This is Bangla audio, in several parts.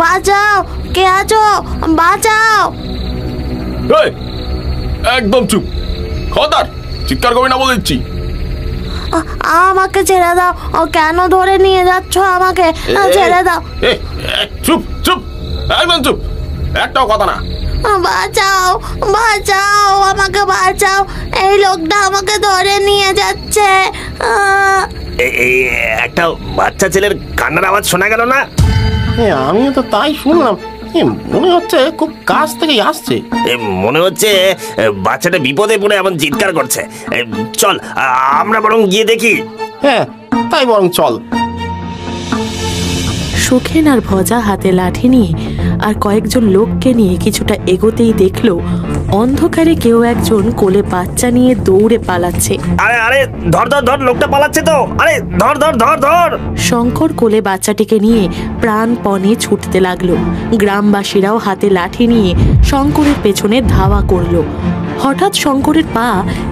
বাঁচাও, কে আছো, বাঁচাও। একদম চুপ, খবরদার চিৎকার করবি না বলে দিচ্ছি। আমাকে ছেড়ে দাও, কেন ধরে নিয়ে যাচ্ছ আমাকে, ছেড়ে দাও। চুপ চুপ, একদম চুপ, একটাও কথা না। বাঁচাও, বাঁচাও, আমাকে বাঁচাও, এই লোকটা আমাকে ধরে নিয়ে যাচ্ছে। একটা বাচ্চা ছেলের কান্নার আওয়াজ শোনা গেল না? আমিও তো তাই শুনলাম, মনে হচ্ছে খুব কাছ থেকেই আসছে। মনে হচ্ছে বাচ্চাটা বিপদে পড়ে এমন চিৎকার করছে। চল আমরা বরং গিয়ে দেখি। হ্যাঁ, তাই বরং চল। সুখেন আর ভজা হাতে লাঠি নিয়ে আর কয়েকজন লোককে নিয়ে কিছুটা এগোতেই দেখলো অন্ধকারে কেউ একজন কোলে বাচ্চা নিয়ে দৌড়ে পালাচ্ছে। আরে আরে, ধর ধর ধর, লোকটা পালাচ্ছে তো। আরে ধর ধর ধর ধর। শঙ্কর কোলে বাচ্চাটিকে নিয়ে প্রাণপণে ছুটতে লাগলো। গ্রামবাসীরাও হাতে লাঠি নিয়ে শঙ্করের পেছনে ধাওয়া করলো। হঠাৎ শঙ্করের পা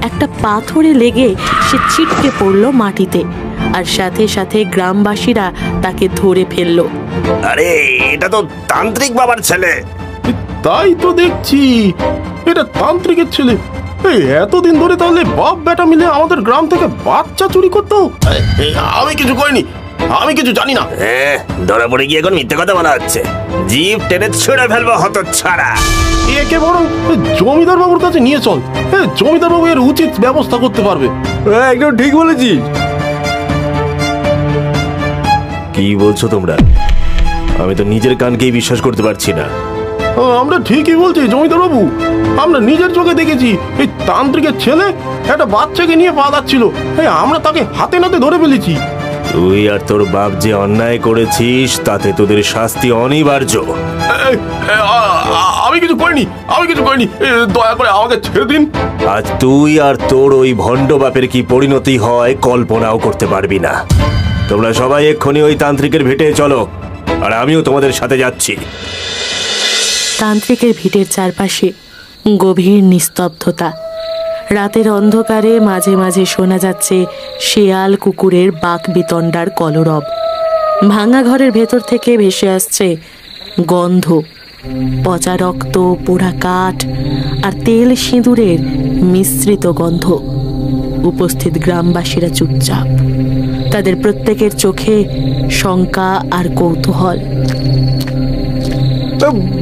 একটা পাথরে লেগে সে ছিটকে পড়লো মাটিতে, আর সাথে সাথে গ্রামবাসীরা তাকে ধরে ফেললো। আরে এটা তো তান্ত্রিক বাবার ছেলে। তাই তো দেখছি, এটা তান্ত্রিকের ছেলে। এতদিন ধরে তাহলে বাপ বেটা মিলে আমাদের গ্রাম থেকে বাচ্চা চুরি করতো। আমি কিছু করিনি, আমি কিছু জানি না। ধরা পড়ে গিয়ে এখন মিথ্যে কথা বলা হচ্ছে। জিভ টেনে ছুঁড়ে ফেলবো হতচ্ছাড়া। একে বরং জমিদার বাবুর কাছে নিয়ে চল, জমিদার বাবু এর উচিত ব্যবস্থা করতে পারবে। একদম ঠিক বলেছিস। কি বলছো তোমরা? আমি তো নিজের কানকেই বিশ্বাস করতে পারছি না। আমরা ঠিকই বলছি জমিদার বাবু, আমরা নিজের চোখে দেখেছি এই তান্ত্রিকের ছেলে একটা বাচ্চাকে নিয়ে পালাচ্ছিল, আমরা তাকে হাতে নাতে ধরে ফেলেছি। তুই আর তোর বাপ যে অন্যায় করেছিস তাতে তোদের শাস্তি অনিবার্য। আমি কিছু করিনি, আমি কিছু করিনি, দয়া করে আমাকে ছেড়ে দিন। আজ তুই আর তোর ওই ভণ্ড বাপের কি পরিণতি হয় কল্পনাও করতে পারবি না। তোমরা সবাই এক্ষুনি ওই তান্ত্রিকের ভিটে চলো, আর আমিও তোমাদের সাথে যাচ্ছি। তান্ত্রিকের ভিটের চারপাশে গভীর নিস্তব্ধতা। রাতের অন্ধকারে মাঝে মাঝে শোনা যাচ্ছে শেয়াল কুকুরের বাকবিতণ্ডার কলরব। ভাঙা ঘরের ভেতর থেকে ভেসে আসছে গন্ধ, পচা রক্ত, পোড়া কাঠ আর তেল সিঁদুরের মিশ্রিত গন্ধ। উপস্থিত গ্রামবাসীরা চুপচাপ, তাদের প্রত্যেকের চোখে শঙ্কা আর কৌতূহল।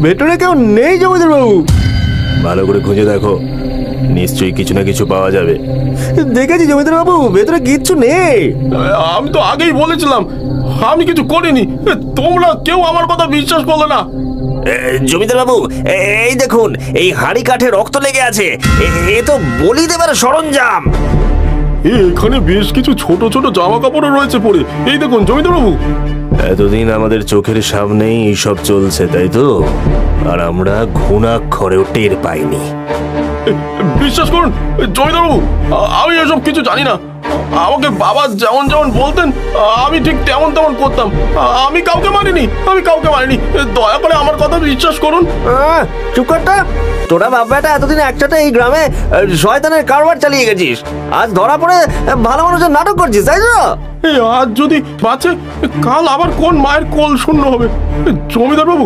ভেতরে কেউ নেই জমিদার বাবু? ভালো করে খুঁজে দেখো, নিশ্চয়ই কিছু না কিছু পাওয়া যাবে। দেখেছি জমিদার বাবু, ভেতরে কিচ্ছু নেই। আমি তো আগেই বলেছিলাম আমি কিছু করিনি, তোমরা কেউ আমার কথা বিশ্বাস করলে না। জমিদার বাবু, এই দেখুন, এই হাঁড়ি কাঠে রক্ত লেগে আছে। এ তো বলি দেবার সরঞ্জাম। এখানে বেশ কিছু ছোট ছোট জামা কাপড়ও রয়েছে পরে, এই দেখুন জমিদার বাবু। এতদিন আমাদের চোখের সামনেই এইসব চলছে, তাই তো? আর আমরা ঘুণাক্ষরেও টের পাইনি। বিশ্বাস করুন জমিদার বাবু, আমি এসব কিছু জানি না। আমাকে বাবা যেমন যেমন বলতেন আমি ঠিক তেমন তেমন করতাম। আমি কাউকে মানিনি, আমি কাউকে মানিনি, দয়া করে আমার কথা বিশ্বাস করুন। চুপ করটা। তোরা বাপ বেটা এতদিন একসাথে এই গ্রামে শয়তানের কারবার চালিয়ে গেছিস, আজ ধরা পড়ে ভালো মানুষের নাটক করছিস, তাই তো? আজ যদি বাঁচে কাল আবার কোন মায়ের কোল শূন্য হবে। জমিদার বাবু,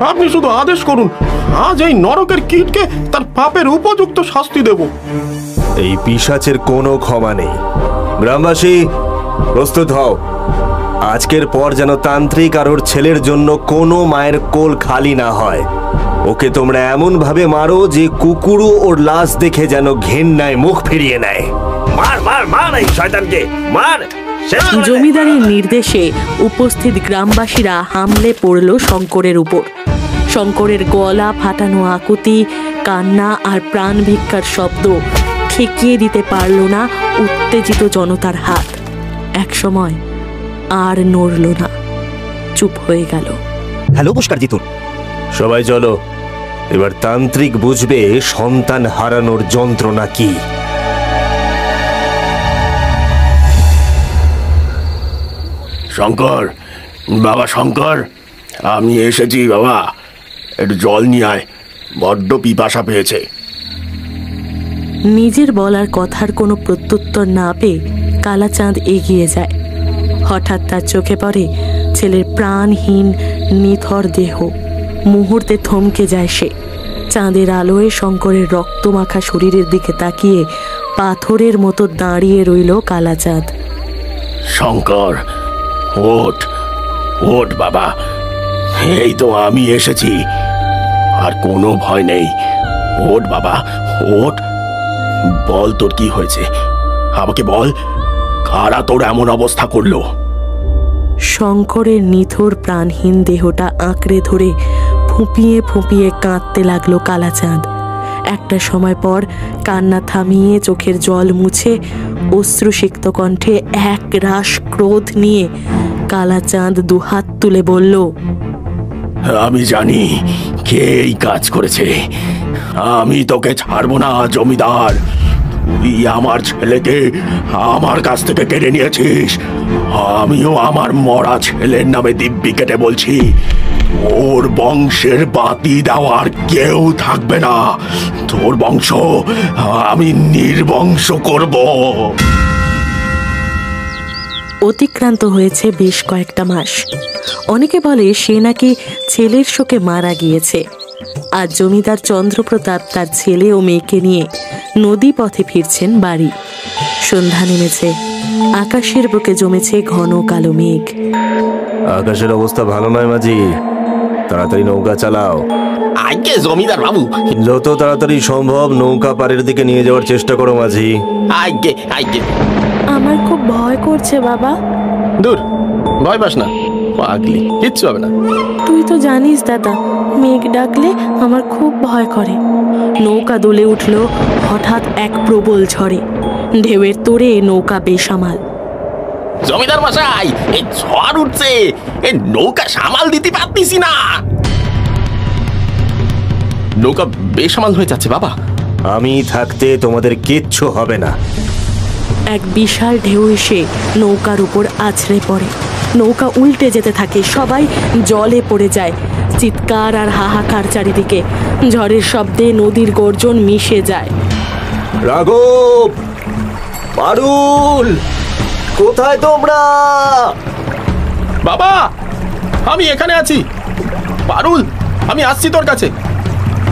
আপনি শুধু আদেশ করুন, আজ এই নরকের কীটকে তার পাপের উপযুক্ত শাস্তি দেব। এই পিশাচের কোনো ক্ষমা নেই। গ্রামবাসী প্রস্তুত হও। আজকের পর যেন তান্ত্রিক আর ওর ছেলের জন্য কোনো মায়ের কোল খালি না হয়। ওকে তোমরা এমন ভাবে মারো যে কুকুরও ওর লাশ দেখে যেন ঘেন্নায় মুখ ফিরিয়ে নেয়। মার মার মার এই শয়তানকে, মার। জমিদারের নির্দেশে উপস্থিত গ্রামবাসীরা হামলে পড়ল শঙ্করের উপর। শঙ্করের গলা ফাটানো আকুতি, কান্না আর প্রাণ ভিক্ষার শব্দ ঠেকিয়ে দিতে পারল না উত্তেজিত জনতার হাত। একসময় আর নড়ল না, চুপ হয়ে গেল। হ্যালো পুষ্কার জিতুন, সবাই চলো, এবার তান্ত্রিক বুঝবে সন্তান হারানোর যন্ত্রণা কি। শঙ্কর, বাবা শঙ্কর, আমি এসেছি বাবা, একটু জল নিয়ে আয়, বড্ড পিপাসা পেয়েছে। নিজের বলার কথার কোনো প্রত্যুত্তর না পেয়ে কালাচাঁদ এগিয়ে যায়। হঠাৎ তার চোখে পড়ে ছেলের প্রাণহীন নিথ থরথর দেহ। মুহূর্তে থমকে যায় সে। চাঁদের আলোয় শঙ্করের রক্তমাখা শরীরের দিকে তাকিয়ে পাথরের মতো দাঁড়িয়ে রইল কালাচাঁদ। শঙ্কর, ওঠ ওঠ বাবা, এই তো আমি এসেছি, আর কোনো ভয় নেই। ওঠ বাবা, ওঠ। বল তোর কি হয়েছে, আমাকে বল, কারা তোর এমন অবস্থা করলো? শঙ্করের নিথর প্রাণহীন দেহটা আঁকড়ে ধরে ফুঁপিয়ে ফুঁপিয়ে কাঁদতে লাগলো কালাচাঁদ। একটা সময় পর কান্না থামিয়ে চোখের জল মুছে অশ্রুসিক্ত কণ্ঠে এক রাশ ক্রোধ নিয়ে কালাচাঁদ দুহাত তুলে বলল, আমি জানি কে এই কাজ করেছে। আমি তোকে ছাড়বো না জমিদার। তুই আমার ছেলেকে আমার কাছ থেকে কেড়ে নিয়েছিস। আমিও আমার মরা ছেলের নামে দিব্যি কেটে বলছি, তোর বংশের বাতি দেওয়ার কেউ থাকবে না। তোর বংশ আমি নির্বংশ করব। অতিক্রান্ত হয়েছে বেশ কয়েকটা মাস। অনেকে বলে সে নাকি ছেলের শোকে মারা গিয়েছে। আজ জমিদার চন্দ্রপ্রতাপ তার ছেলে ও মেয়েকে নিয়ে নদী পথে ফিরছেন বাড়ি। সন্ধ্যা নেমেছে, আকাশের বুকে জমেছে ঘন কালো মেঘ। আকাশের অবস্থা ভালো নয় মাঝি, তাড়াতাড়ি নৌকা চালাও। আগে জমিদার বাবু, যত তাড়াতাড়ি সম্ভব নৌকা পাড়ের দিকে নিয়ে যাওয়ার চেষ্টা করো মাঝি। আগে আগে। আমার খুব ভয় করছে বাবা। দূর, ভয় পাস না পাগলি, কিচ্ছু হবে না। তুই তো জানিস দাদা, মেঘ ডাকলে আমার খুব ভয় করে। নৌকা দোলে উঠল হঠাৎ এক প্রবল ঝড়ে। ঢেউয়ের তোড়ে নৌকা বেসামাল। জমিদার মশাই, এই ঝড় উঠছে, এই নৌকা সামাল দিতে পারতেছি না। নৌকা বেসামাল হয়ে যাচ্ছে বাবা। আমি থাকতে তোমাদের কিচ্ছু হবে না। এক বিশাল ঢেউ এসে নৌকার উপর আছড়ে পড়ে। নৌকা উল্টে যেতে থাকে, সবাই জলে পড়ে যায়। চিৎকার আর হাহাকার চারিদিকে। ঝড়ের শব্দে নদীর গর্জন মিশে যায়। রাঘব, পারুল, কোথায় তোমরা? বাবা, আমি এখানে আছি। পারুল, আমি আসছি তোর কাছে।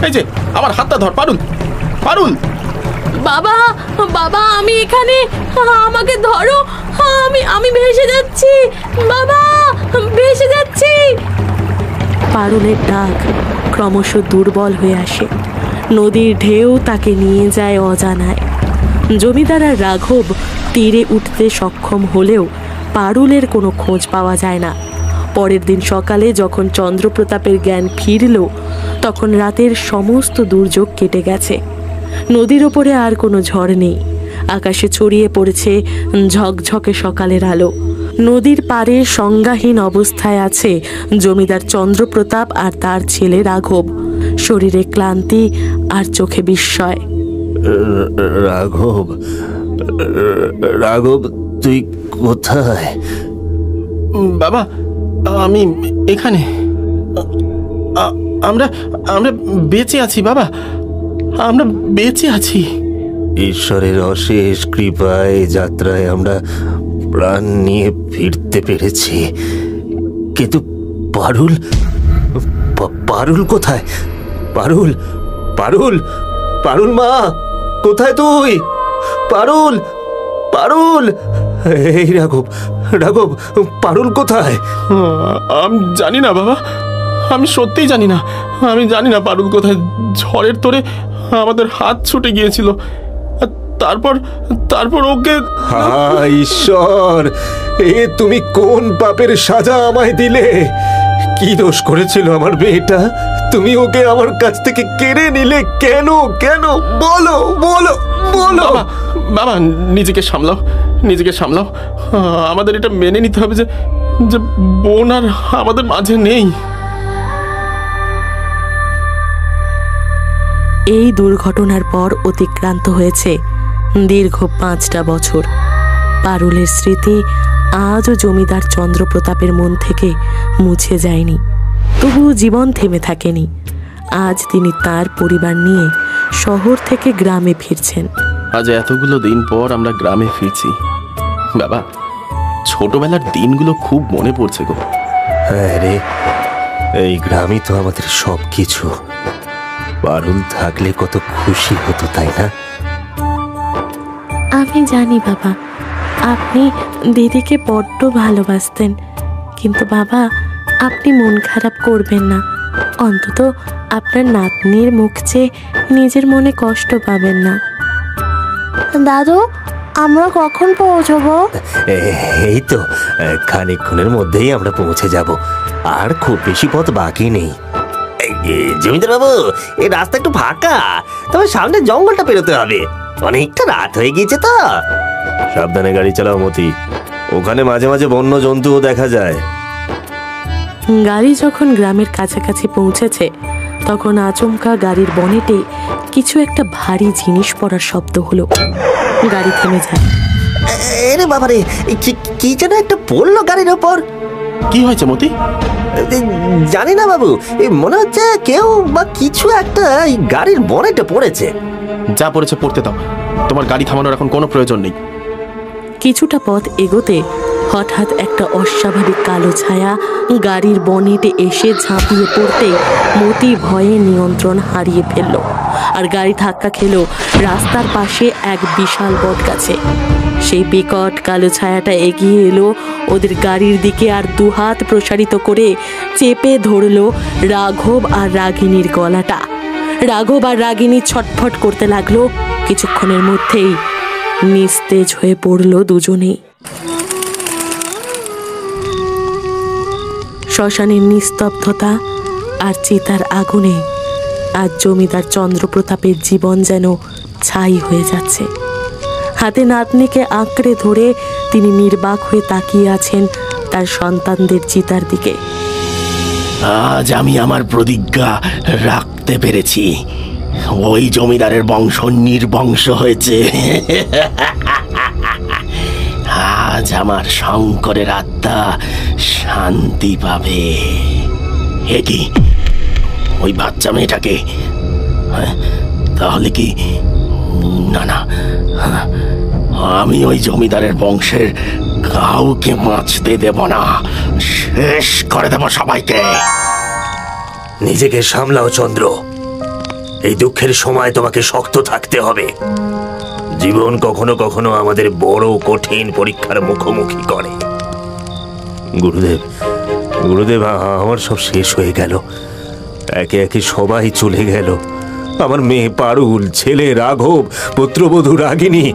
এই যে আমার হাতটা ধর পারুল। পারুল, বাবা, বাবা আমি এখানে, আমাকে ধরো, আমি ভেসে যাচ্ছি বাবা, ভেসে যাচ্ছি। পারুলের ডাক ক্রমশ দুর্বল হয়ে আসে। নদীর ঢেউ তাকে নিয়ে যায় অজানায়। জমিদার আর রাঘব তীরে উঠতে সক্ষম হলেও পারুলের কোনো খোঁজ পাওয়া যায় না। পরের দিন সকালে যখন চন্দ্রপ্রতাপের জ্ঞান ফিরল, তখন রাতের সমস্ত দুর্যোগ কেটে গেছে। নদীর ওপরে আর কোনো ঝড় নেই। আকাশে ছড়িয়ে পড়েছে ঝকঝকে সকালের আলো। নদীর পাড়ে সংজ্ঞাহীন অবস্থায় আছে জমিদার চন্দ্রপ্রতাপ আর তার ছেলে রাঘব। শরীরে ক্লান্তি আর চোখে বিস্ময়। রাঘব, রাঘব, তুই কোথায়? বাবা, আমি এখানে। আমরা আমরা বেঁচে আছি বাবা, আমরা বেঁচে আছি। ঈশ্বরের অশেষ কৃপায় যাত্রায় আমরা প্রাণ নিয়ে ফিরতে পেরেছি। কিন্তু পারুল, পারুল কোথায়? পারুল, পারুল, পারুল মা, কোথায় তুই? পারুল, পারুল। এই রাঘব, রাঘব, পারুল কোথায়? আমি জানি না বাবা, আমি সত্যিই জানি না। আমি জানি না পারুল কোথায়। ঝড়ের তোরে আমাদের হাত ছুটে গিয়েছিল। তারপর তারপর ওকে। হায় ঈশ্বর, এ তুমি কোন পাপের সাজা আমায় দিলে? কি দোষ করেছিল আমার মেয়েটা? তুমি ওকে আমার কাছ থেকে কেড়ে নিলে কেন? কেন বলো, বলো, বলো। বাবা, বাবা নিজেকে সামলাও, নিজেকে সামলাও। আমাদের এটা মেনে নিতে হবে যে যে বোন আর আমাদের মাঝে নেই। এই দুর্ঘটনার পর অতিক্রান্ত হয়েছে দীর্ঘ 5টা বছর। পারুলের স্মৃতি আজও জমিদার চন্দ্রপ্রতাপের মন থেকে মুছে যায়নি। তবুও জীবন থেমে থাকেনি। আজ তিনি তার পরিবার নিয়ে শহর থেকে গ্রামে ফিরছেন। আজ এতগুলো দিন পর আমরা গ্রামে ফিরছি। বাবা, ছোটবেলার দিনগুলো খুব মনে পড়ছে গো। হ্যাঁ রে, এই গ্রামই তো আমাদের সব কিছু। পারুল থাকলে কত খুশি হতো, তাই না? আমি জানি বাবা, আপনি দিদিকে বড্ড ভালোবাসতেন, কিন্তু বাবা আপনি মন খারাপ করবেন না। অন্তত আপনার নাতনির মুখ চেয়ে নিজের মনে কষ্ট পাবেন না। দাদু, আমরা কখন পৌঁছবো? এই তো খানিকক্ষণের মধ্যেই আমরা পৌঁছে যাব, আর খুব বেশি পথ বাকি নেই। জমিদার বাবু, এই রাস্তা একটু ফাঁকা, তবে সামনে জঙ্গলটা পেরোতে হবে। অনেকটা রাত হয়ে গিয়েছে তো। সাবধানে গাড়ি চালাও মতি, ওখানে মাঝে মাঝে বন্য জন্তুও দেখা যায়। গাড়ি যখন গ্রামের কাছাকাছি পৌঁছেছে তখন আচমকা গাড়ির বনেটে কিছু একটা ভারী জিনিস পড়ার শব্দ হলো। গাড়ি থেমে যায়। এরে বাবারে, কি যেন একটা পড়লো গাড়ির ওপর। কি হয়েছে মতি? জানি না বাবু, মনে হচ্ছে কেউ বা কিছু একটা এই গাড়ির বনেটে পড়েছে। যা পড়েছে পড়তে দাও, তোমার গাড়ি থামানোর এখন কোনো প্রয়োজন নেই। কিছুটা পথ এগোতে হঠাৎ একটা অস্বাভাবিক কালো ছায়া গাড়ির বনেটে এসে ঝাঁপিয়ে পড়তে মতি ভয়ে নিয়ন্ত্রণ হারিয়ে ফেলল, আর গাড়ি ধাক্কা খেল রাস্তার পাশে এক বিশাল বটগাছে। সেই বিকট কালো ছায়াটা এগিয়ে এলো ওদের গাড়ির দিকে, আর দুহাত প্রসারিত করে চেপে ধরল রাঘব আর রাগিনীর গলাটা। রাঘব আর রাগিনী ছটফট করতে লাগলো। কিছুক্ষণের মধ্যেই নিস্তেজ হয়ে পড়ল দুজনেই। শ্মশানের নিস্তব্ধতা আর চিতার আগুনে আজ জমিদার চন্দ্রপ্রতাপের জীবন যেন ছাই হয়ে যাচ্ছে। হাতে নাতনিকে আঁকড়ে ধরে তিনি নির্বাক হয়ে তাকিয়ে আছেন তার সন্তানদের চিতার দিকে। আজ আমি আমার প্রতিজ্ঞা রাখতে পেরেছি। ওই জমিদারের বংশ নির্বংশ হয়েছে। আজ আমার শঙ্করের আত্মা শান্তি পাবে। এ কি, ওই বাচ্চা মেয়েটাকে? তাহলে কি? না না, আমি ওই জমিদারের বংশের কাউকে বাঁচতে দেব না। শেষ করে দেব সবাইকে। নিজেকে সামলাও চন্দ্র, এই দুঃখের সময় তোমাকে শক্ত থাকতে হবে। জীবন কখনো কখনো আমাদের বড় কঠিন পরীক্ষার মুখোমুখি করে। গুরুদেব, গুরুদেব, আমার সব শেষ হয়ে গেল। একে একে সবাই চলে গেল। আমার মেয়ে পারুল, ছেলে রাঘব, পুত্রবধূ রাগিনী।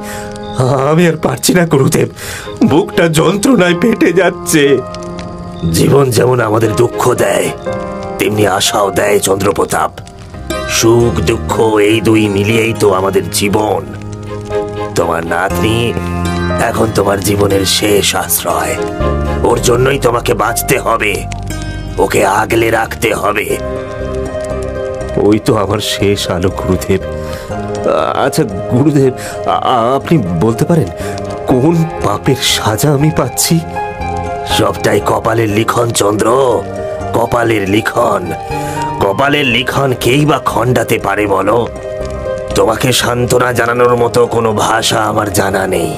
আমি আর পারছি না গুরুদেব, বুকটা যন্ত্রণায় ফেটে যাচ্ছে। জীবন যেমন আমাদের দুঃখ দেয়, তেমনি আশাও দেয় চন্দ্রপ্রতাপ। সুখ দুঃখ এই দুই মিলিয়েই তো আমাদের জীবন। তোমার নাতনি এখন তোমার জীবনের শেষ আশ্রয়। ওর জন্যই তোমাকে বাঁচতে হবে, ওকে আগলে রাখতে হবে। ওই তো আমার শেষ আলো গুরুদেব। আচ্ছা গুরুদেব, আপনি বলতে পারেন কোন পাপের সাজা আমি পাচ্ছি? সবটাই কপালের লিখন চন্দ্র, কপালের লিখন। কপালের লিখন কেই বা খণ্ডাতে পারে বলো? তোমাকে সান্ত্বনা জানানোর মতো কোনো ভাষা আমার জানা নেই।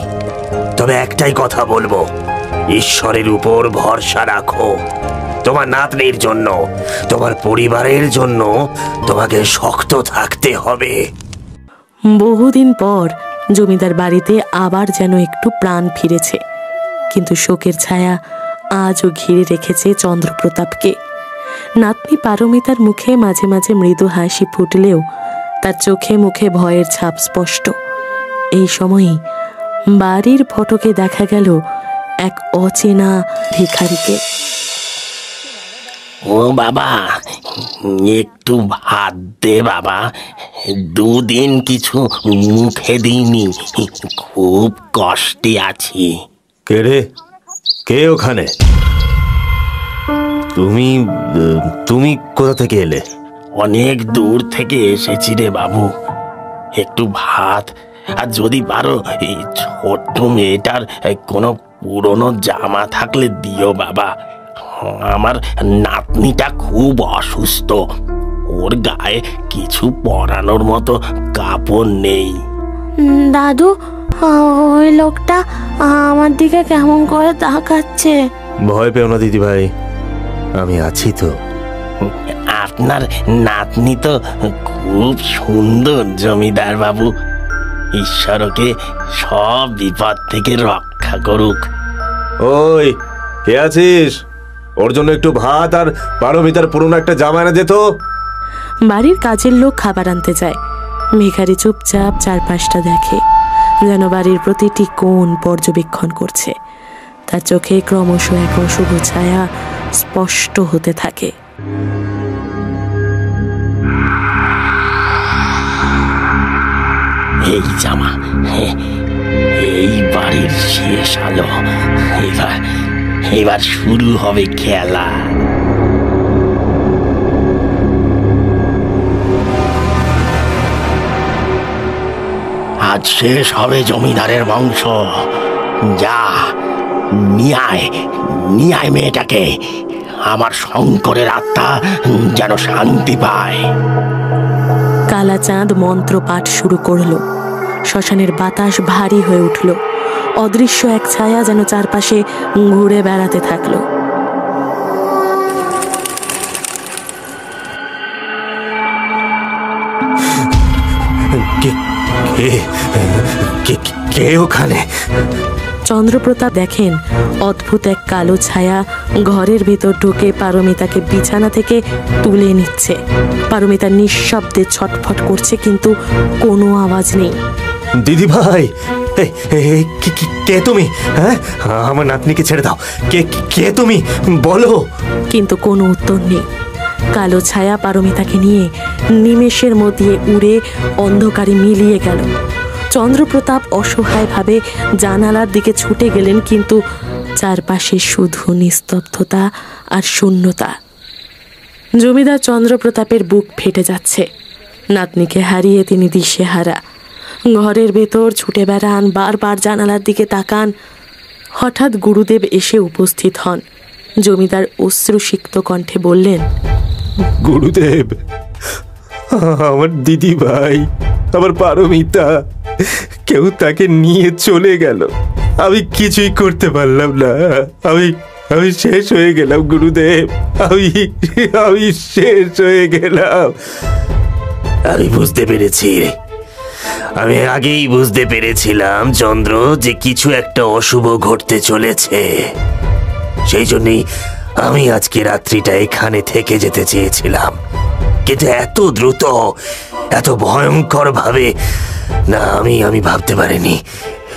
তবে একটাই কথা বলবো, ঈশ্বরের উপর ভরসা রাখো। তোমার নাতনির জন্য, তোমার পরিবারের জন্য তোমাকে শক্ত থাকতে হবে। বহুদিন পর জমিদার বাড়িতে আবার যেন একটু প্রাণ ফিরেছে, কিন্তু শোকের ছায়া আজও ঘিরে রেখেছে চন্দ্রপ্রতাপকে। নাতনি পারমিতার মুখে মাঝে মাঝে মৃদু হাসি ফুটলেও তার চোখে মুখে ভয়ের ছাপ স্পষ্ট। এই সময়ই বাড়ির ফটকে দেখা গেল এক অচেনা ভিখারিকে। ও বাবা, একটু ভাত দে বাবা। দুদিন কিছু মুখে দিইনি, খুব কষ্টে আছি। কে রে? কে ওখানে? তুমি তুমি কোথা থেকে এলে? অনেক দূর থেকে এসেছি রে বাবু। একটু ভাত, আর যদি পারো এই ছোট্ট মেয়েটার কোনো পুরনো জামা থাকলে দিও বাবা। আমার নাতনিটা খুব অসুস্থ, ওর গায়ে কিছু পরানোর মতো কাপড় নেই। দাদু, ওই লোকটা আমার দিকে কেমন করে তাকাচ্ছে। ভয় পেও না দিদি ভাই, আমি আছি তো। আপনার নাতনি তো খুব সুন্দর জমিদার বাবু। ঈশ্বর ওকে সব বিপদ থেকে রক্ষা করুক। ওই কে আছিস? ওর জন্য একটু ভাত আর পারমিতার পুরনো একটা জামা এনে যেত। বাড়ির কাজের লোক খাবার আনতে যায়। ভিখারি চুপচাপ চারপাশটা দেখে, যেন বাড়ির প্রতিটি কোণ পর্যবেক্ষণ করছে। তার চোখে ক্রমশ এক অশুভ ছায়া স্পষ্ট হতে থাকে। এই জামা, এই বাড়ির শেষ আলো। এবার শুরু হবে খেলা। আজ শেষ হবে জমিদারের বংশ। যা নিয়ে আয় মেয়েটাকে। আমার শঙ্করের আত্মা যেন শান্তি পায়। কালাচাঁদ মন্ত্র পাঠ শুরু করলো। শ্মশানের বাতাস ভারী হয়ে উঠল। অদৃশ্য এক ছায়া যেন চারপাশে ঘুরে বেড়াতে থাকলো। কে ওখানে? চন্দ্রপ্রতাপ দেখেন অদ্ভুত এক কালো ছায়া ঘরের ভেতর ঢুকে পারমিতাকে বিছানা থেকে তুলে নিচ্ছে। পারমিতা নিঃশব্দে ছটফট করছে, কিন্তু কোনো আওয়াজ নেই। দিদি ভাই, কে তুমি? হ্যাঁ, আমার নাতনিকে ছেড়ে দাও। কে তুমি? বলো। কিন্তু কোনো উত্তর নেই। কালো ছায়া পারমিতাকে নিয়ে নিমেষের মধ্যে উড়ে অন্ধকারে মিলিয়ে গেল। চন্দ্রপ্রতাপ অসহায়ভাবে জানালার দিকে ছুটে গেলেন, কিন্তু চারপাশে শুধু নিস্তব্ধতা আর শূন্যতা। জমিদার চন্দ্রপ্রতাপের বুক ফেটে যাচ্ছে। নাতনিকে হারিয়ে তিনি দিশেহারা। ঘরের ভেতর ছুটে বেড়ান, বারবার জানালার দিকে তাকান। হঠাৎ গুরুদেব এসে উপস্থিত হন। জমিদার অশ্রুসিক্ত কণ্ঠে বললেন, গুরুদেব, আমার দিদি ভাই, আমার পারমিতা, কেউ তাকে নিয়ে চলে গেল। আমি কিছুই করতে পারলাম না। আমি শেষ হয়ে গেলাম গুরুদেব। আমি শেষ হয়ে গেলাম। আমি বুঝতে পেরেছি। আমি আগেই বুঝতে পেরেছিলাম চন্দ্র, যে কিছু একটা অশুভ ঘটতে চলেছে। সেই জন্যই আমি আজকে রাত্রিটা এখানে থেকে যেতে চেয়েছিলাম, কিন্তু এত দ্রুত, এত ভয়ঙ্কর ভাবে না, আমি ভাবতে পারিনি।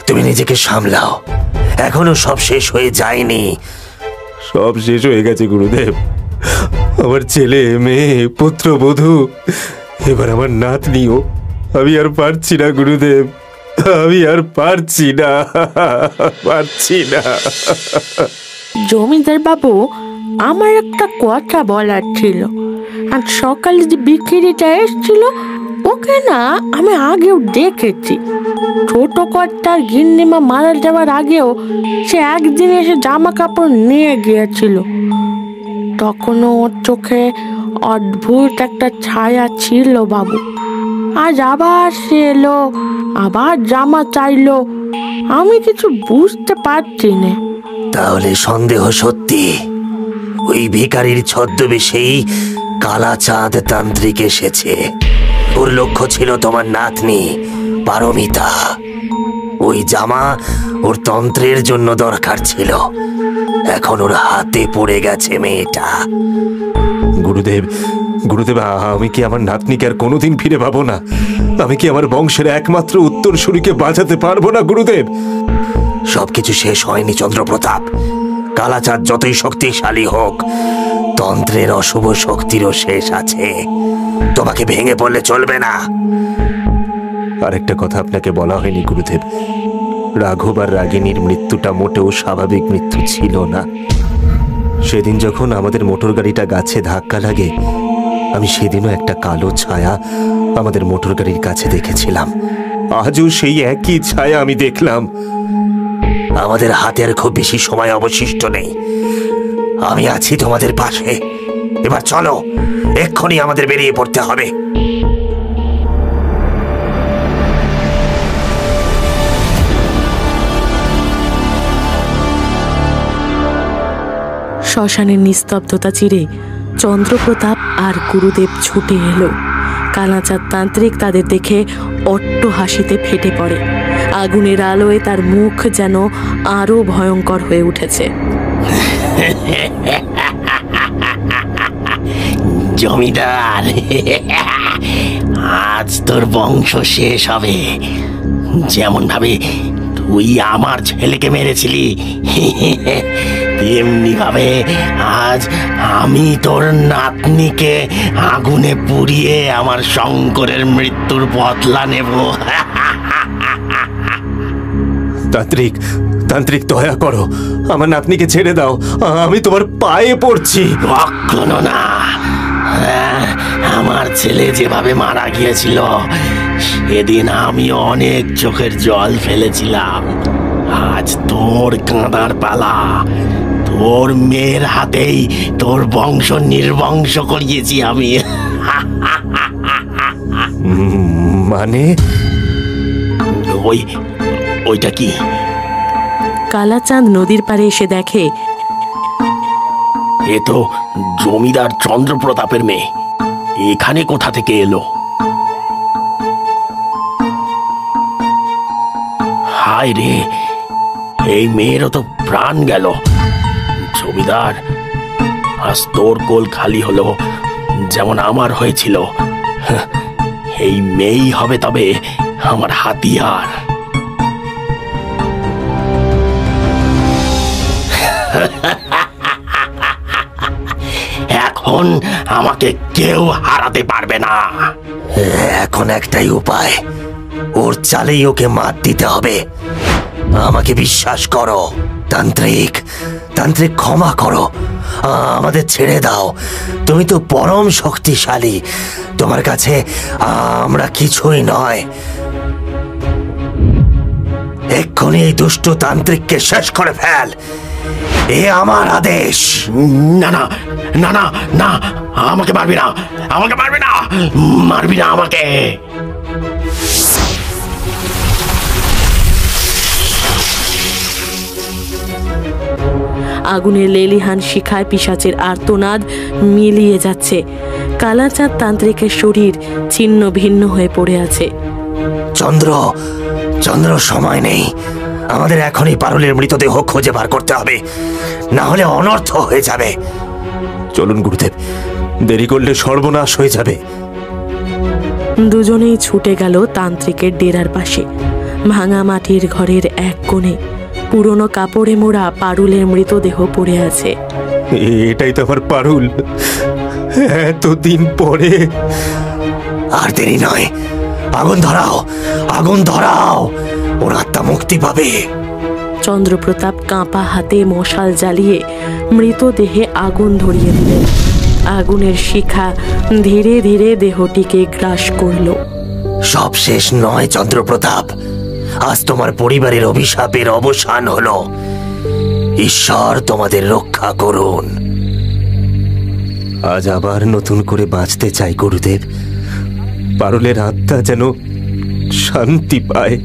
তুমি নিজেকে সামলাও, এখনো সব শেষ হয়ে যায়নি। সব শেষ হয়ে গেছে গুরুদেব। আমার ছেলে, মেয়ে, পুত্রবধূ, এবার আমার নাতনিও। আমি আর পারছি না গুরুদেব, আমি আর পারছি না। জমিদার বাবু, আমার একটা কথা বলার ছিল। আজ সকালে যে বিক্রিটা এসেছিল, ওকে না আমি আগেও দেখেছি। ছোট কর্তার গিন্নিমা মারা যাওয়ার আগেও সে একদিন এসে জামা কাপড় নিয়ে গিয়েছিল। তখনও ওর চোখে অদ্ভুত একটা ছায়া ছিল বাবু। আজ আবার সে এলো, আবার জামা চাইলো। আমি কিছু বুঝতে পারছি না। তাহলে সন্দেহ সত্যি, ওই ভিখারির ছদ্মবেশেই কালাচাঁদ তান্ত্রিক এসেছে। ওর লক্ষ্য ছিল তোমার নাতনি পারমিতা। ওই জামা ওর তন্ত্রের জন্য দরকার ছিল, এখন ওর হাতে পড়ে গেছে মেয়েটা। গুরুদেব, আমি কি আমার নাতনিকে আর কোনোদিন ফিরে পাবো না? আমি কি আমার বংশের একমাত্র উত্তরসূরিকে বাঁচাতে পারবো না গুরুদেব? সবকিছু শেষ হয়নি চন্দ্রপ্রতাপ। কালাচাঁদ যতই শক্তিশালী হোক, তন্ত্রের অশুভ শক্তিরও শেষ আছে। তোমাকে ভেঙে পড়লে চলবে না। আরেকটা কথা আপনাকে বলা হয়নি গুরুদেব, রাঘব আর রাগিনীর মৃত্যুটা মোটেও স্বাভাবিক মৃত্যু ছিল না। সেদিন যখন আমাদের মোটর গাড়িটা গাছে ধাক্কা লাগে, আমি সেদিনও একটা কালো ছায়া আমাদের মোটর গাড়ির কাছে দেখেছিলাম। আজও সেই একই ছায়া আমি দেখলাম। আমাদের হাতে আর খুব বেশি সময় অবশিষ্ট নেই। আমি আছি তোমাদের পাশে। এবার চলো, এক্ষুনি আমাদের বেরিয়ে পড়তে হবে। শ্মশানের নিস্তব্ধতা চিরে চন্দ্রপ্রতাপ আর গুরুদেব ছুটে এলো। কালাচাঁদ তান্ত্রিক তাদের দেখে অট্ট হাসিতে ফেটে পড়ে। আগুনের আলোয় তার মুখ যেন আরো ভয়ঙ্কর হয়ে উঠেছে। জমিদার, আজ তোর বংশ শেষ হবে। যেমন ভাবে তুই আমার ছেলেকে মেরেছিলি, তেমনি ভাবে আজ আমি তোর নাতনিকে আগুনে পুড়িয়ে আমার শঙ্করের মৃত্যুর বদলা নেব। তান্ত্রিক, তান্ত্রিক দয়া করো, আমার নাতনিকে ছেড়ে দাও, আমি তোমার পায়ে পড়ছি। কখনো না। আমার ছেলে যেভাবে মারা গিয়েছিল সেদিন আমি অনেক চোখের জল ফেলেছিলাম। আজ তোর কাঁদার পালা। তোর মেয়ের হাতেই তোর বংশ নির্বংশ করিয়েছি আমি। মানে? ওইটা কি? কালাচাঁদ নদীর পাড়ে এসে দেখে এ তো জমিদার চন্দ্রপ্রতাপের মেয়ে। এখানে কোথা থেকে এলো? হায় রে, এই মেয়েরও তো প্রাণ গেল। জমিদার, আজ তোর কোল খালি হলো যেমন আমার হয়েছিল। এই মেয়েই হবে তবে আমার হাতিয়ার। এখন আমাকে কেউ হারাতে পারবে না। এখন একটাই উপায়, ওর চালেই ওকে মাত দিতে হবে। আমাকে বিশ্বাস করো তান্ত্রিক, তান্ত্রিক ক্ষমা করো, আমাদের ছেড়ে দাও। তুমি তো পরম শক্তিশালী, তোমার কাছে আমরা কিছুই নয়। এক্ষুনি এই দুষ্ট তান্ত্রিককে শেষ করে ফেল, এ আমার আদেশ। না না না না না, আমাকে মারবি না, আমাকে মারবি না, মারবি না আমাকে। আগুনের লেলিহান শিখায় পিশাচের আর্তনাদ মিলিয়ে যাচ্ছে। কালাচাঁদ তান্ত্রিকের শরীর ছিন্ন ভিন্ন হয়ে পড়ে আছে। চন্দ্র, চন্দ্র, সময় নেই, আমাদের এখনই পারুলের মৃতদেহ খুঁজে বার করতে হবে, না হলে অনর্থ হয়ে যাবে। চলুন গুরুদেব, দেরি করলে সর্বনাশ হয়ে যাবে। দুজনেই ছুটে গেল তান্ত্রিকের ডেরার পাশে। ভাঙা মাটির ঘরের এক কোণে পুরনো কাপড়ে মোড়া পারুলের মৃতদেহ পড়ে আছে। এটাই তো আমার পারুল, এতদিন পরে। আর দেরি নয়, আগুন ধরাও, আগুন ধরাও, ওর আত্মা মুক্তি পাবে। চন্দ্রপ্রতাপ কাঁপা হাতে মশাল জ্বালিয়ে মৃতদেহে আগুন ধরিয়ে দিলেন। আগুনের শিখা ধীরে ধীরে দেহটিকে গ্রাস করল। সব শেষ নয় চন্দ্রপ্রতাপ, আজ তোমার পরিবারের অভিশাপের অবসান হলো। ঈশ্বর তোমাদের রক্ষা করুন। আজ আবার নতুন করে বাঁচতে চাই গুরুদেব, পারুলের আত্মা যেন শান্তি পায়।